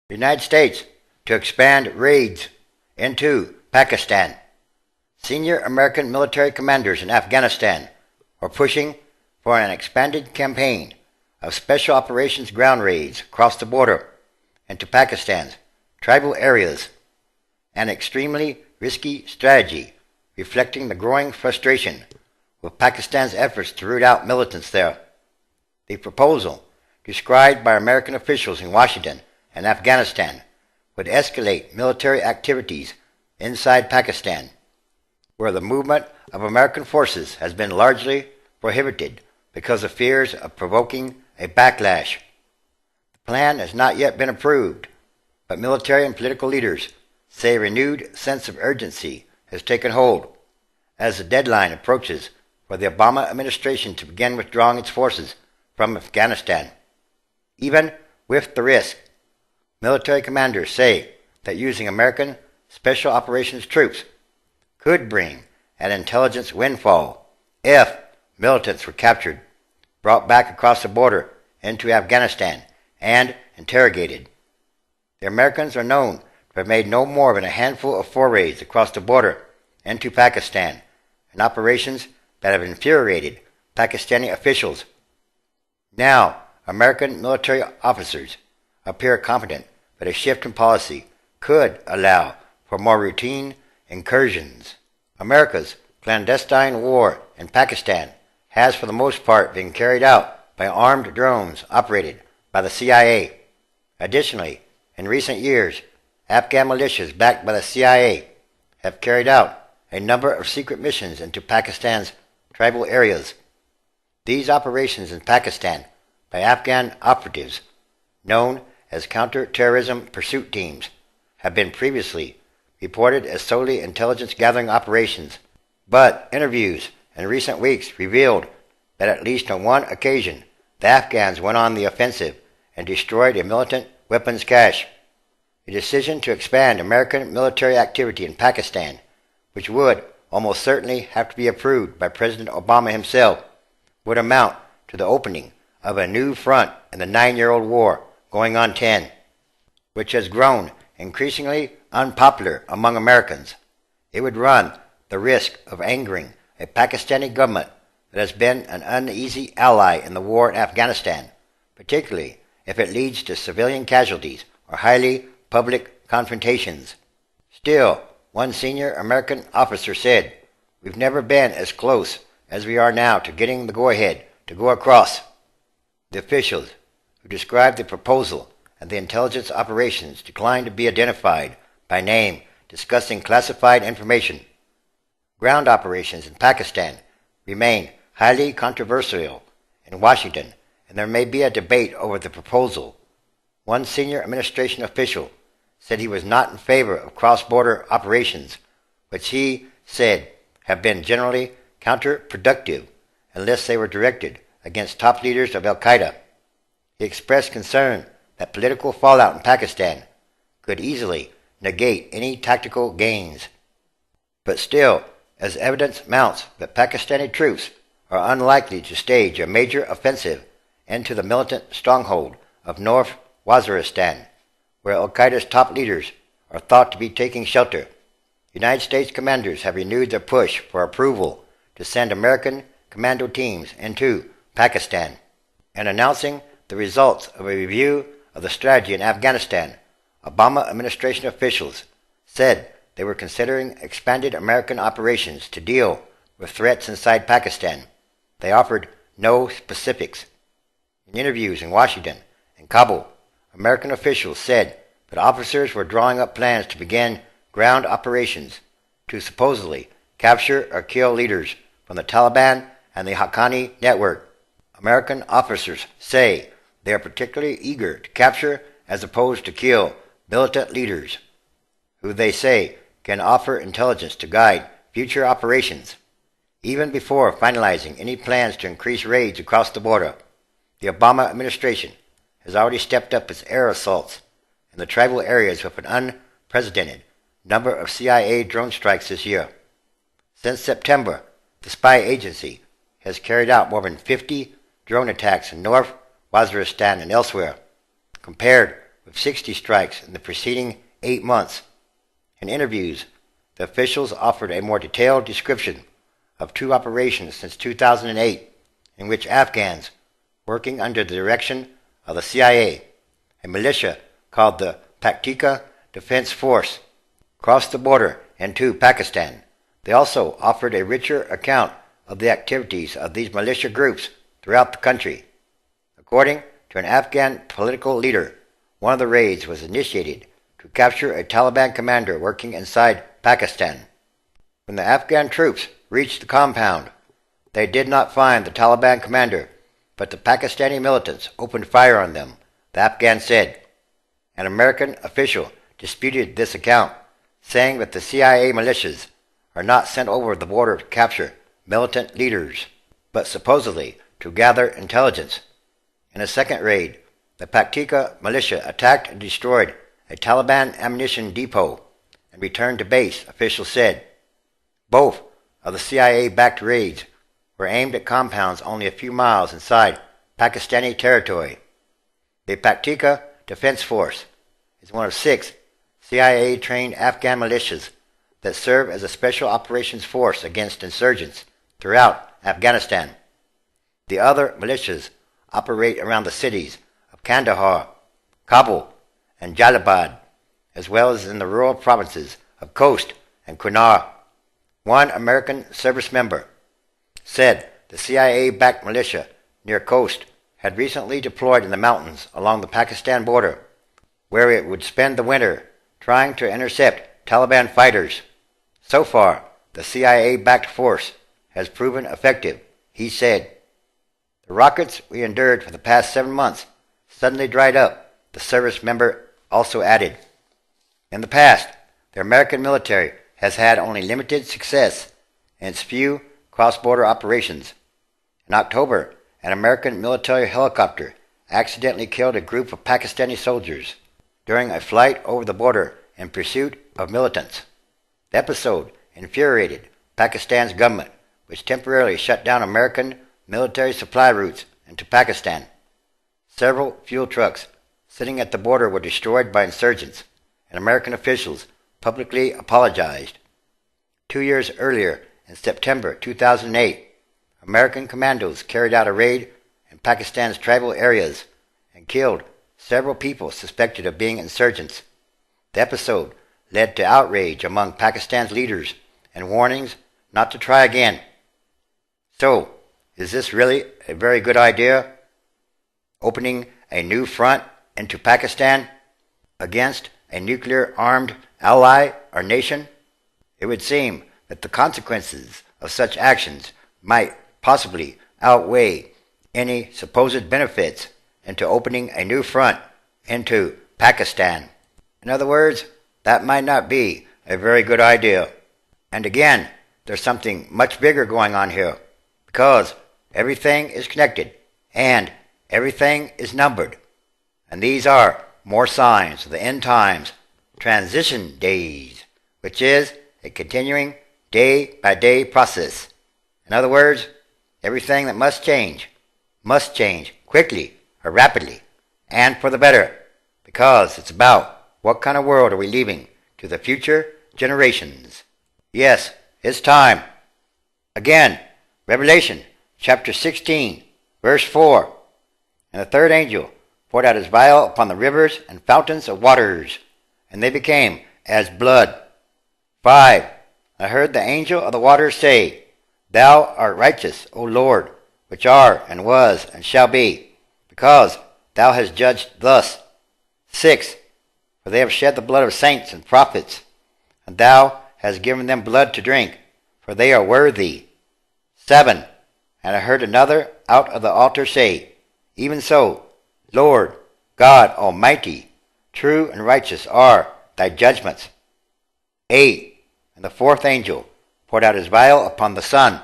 The United States to expand raids into Pakistan. Senior American military commanders in Afghanistan are pushing for an expanded campaign of special operations ground raids across the border into Pakistan's tribal areas, an extremely risky strategy reflecting the growing frustration with Pakistan's efforts to root out militants there. The proposal, described by American officials in Washington and Afghanistan, would escalate military activities inside Pakistan, where the movement of American forces has been largely prohibited because of fears of provoking a backlash. The plan has not yet been approved, but military and political leaders say a renewed sense of urgency has taken hold as the deadline approaches for the Obama administration to begin withdrawing its forces from Afghanistan. Even with the risk, military commanders say that using American Special Operations troops could bring an intelligence windfall if militants were captured, brought back across the border into Afghanistan, and interrogated. The Americans are known to have made no more than a handful of forays across the border into Pakistan, in operations that have infuriated Pakistani officials. Now, American military officers appear confident that a shift in policy could allow for more routine incursions. America's clandestine war in Pakistan has for the most part been carried out by armed drones operated by the CIA. Additionally, in recent years, Afghan militias backed by the CIA have carried out a number of secret missions into Pakistan's tribal areas. These operations in Pakistan by Afghan operatives, known as counter-terrorism pursuit teams, have been previously reported as solely intelligence-gathering operations, but interviews in recent weeks revealed that at least on one occasion the Afghans went on the offensive and destroyed a militant weapons cache. The decision to expand American military activity in Pakistan, which would almost certainly have to be approved by President Obama himself, would amount to the opening of a new front in the 9-year-old war going on 10, which has grown increasingly unpopular among Americans. It would run the risk of angering a Pakistani government that has been an uneasy ally in the war in Afghanistan, particularly if it leads to civilian casualties or highly public confrontations. Still, one senior American officer said, "We've never been as close as we are now to getting the go-ahead to go across." The officials who described the proposal and the intelligence operations declined to be identified by name, discussing classified information. Ground operations in Pakistan remain highly controversial in Washington, and there may be a debate over the proposal. One senior administration official said he was not in favor of cross-border operations, which he said have been generally counterproductive unless they were directed against top leaders of al-Qaeda. He expressed concern that political fallout in Pakistan could easily negate any tactical gains. But still, as evidence mounts that Pakistani troops are unlikely to stage a major offensive into the militant stronghold of North Waziristan, where al-Qaeda's top leaders are thought to be taking shelter, United States commanders have renewed their push for approval to send American commando teams into Pakistan. And announcing the results of a review of the strategy in Afghanistan, Obama administration officials said they were considering expanded American operations to deal with threats inside Pakistan. They offered no specifics. In interviews in Washington and Kabul, American officials said that officers were drawing up plans to begin ground operations to supposedly capture or kill leaders from the Taliban and the Haqqani network. American officers say they are particularly eager to capture as opposed to kill militant leaders, who they say can offer intelligence to guide future operations. Even before finalizing any plans to increase raids across the border, the Obama administration has already stepped up its air assaults in the tribal areas with an unprecedented number of CIA drone strikes this year. Since September, the spy agency has carried out more than 50 drone attacks in North Waziristan and elsewhere, compared with 60 strikes in the preceding 8 months. In interviews, the officials offered a more detailed description of 2 operations since 2008 in which Afghans, working under the direction of the CIA, a militia called the Paktika Defense Force, crossed the border into Pakistan. They also offered a richer account of the activities of these militia groups throughout the country. According to an Afghan political leader, one of the raids was initiated to capture a Taliban commander working inside Pakistan. When the Afghan troops reached the compound, they did not find the Taliban commander, but the Pakistani militants opened fire on them, the Afghan said. An American official disputed this account, saying that the CIA militias are not sent over the border to capture militant leaders, but supposedly to gather intelligence. In a second raid, the Paktika militia attacked and destroyed a Taliban ammunition depot and returned to base, officials said. Both of the CIA-backed raids were aimed at compounds only a few miles inside Pakistani territory. The Paktika Defense Force is one of 6 CIA-trained Afghan militias that serve as a special operations force against insurgents throughout Afghanistan. The other militias operate around the cities of Kandahar, Kabul, and Jalabad, as well as in the rural provinces of Khost and Kunar. One American service member said the CIA-backed militia near Khost had recently deployed in the mountains along the Pakistan border, where it would spend the winter trying to intercept Taliban fighters. So far, the CIA-backed force has proven effective, he said. The rockets we endured for the past 7 months suddenly dried up, the service member also added. In the past, the American military has had only limited success in its few cross-border operations. In October, an American military helicopter accidentally killed a group of Pakistani soldiers during a flight over the border in pursuit of militants. The episode infuriated Pakistan's government, which temporarily shut down American military supply routes into Pakistan. Several fuel trucks sitting at the border were destroyed by insurgents, and American officials publicly apologized. 2 years earlier, in September 2008, American commandos carried out a raid in Pakistan's tribal areas and killed several people suspected of being insurgents. The episode led to outrage among Pakistan's leaders and warnings not to try again. So, is this really a very good idea? Opening a new front into Pakistan against a nuclear-armed ally or nation? It would seem that the consequences of such actions might possibly outweigh any supposed benefits into opening a new front into Pakistan. In other words, that might not be a very good idea. And again, there's something much bigger going on here, because everything is connected and everything is numbered. And these are more signs of the end times, transition days, which is a continuing day-by-day process. In other words, everything that must change quickly or rapidly, and for the better, because it's about what kind of world are we leaving to the future generations. Yes, it's time. Again, Revelation chapter 16, verse 4. And the third angel poured out his vial upon the rivers and fountains of waters, and they became as blood. 5. I heard the angel of the waters say, Thou art righteous, O Lord, which are, and was, and shall be, because thou hast judged thus. 6. For they have shed the blood of saints and prophets, and thou hast given them blood to drink, for they are worthy. 7. And I heard another out of the altar say, Even so, Lord, God Almighty, true and righteous are thy judgments. 8. And the fourth angel poured out his vial upon the sun,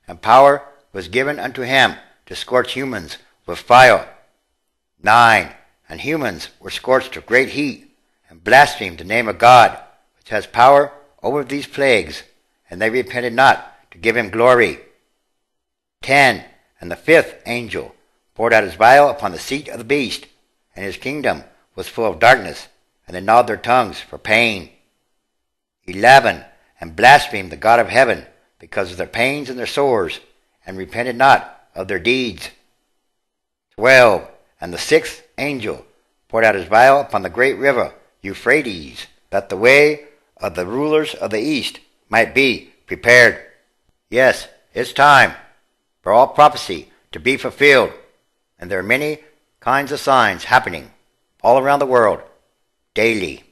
and power was given unto him to scorch humans with fire. 9. And humans were scorched with great heat, and blasphemed the name of God, which has power over these plagues, and they repented not to give him glory. 10. And the fifth angel poured out his vial upon the seat of the beast, and his kingdom was full of darkness, and they gnawed their tongues for pain. 11. And blasphemed the God of heaven because of their pains and their sores, and repented not of their deeds. 12. And the sixth angel poured out his vial upon the great river Euphrates, that the way of the rulers of the east might be prepared. Yes, it's time for all prophecy to be fulfilled, and there are many kinds of signs happening all around the world daily.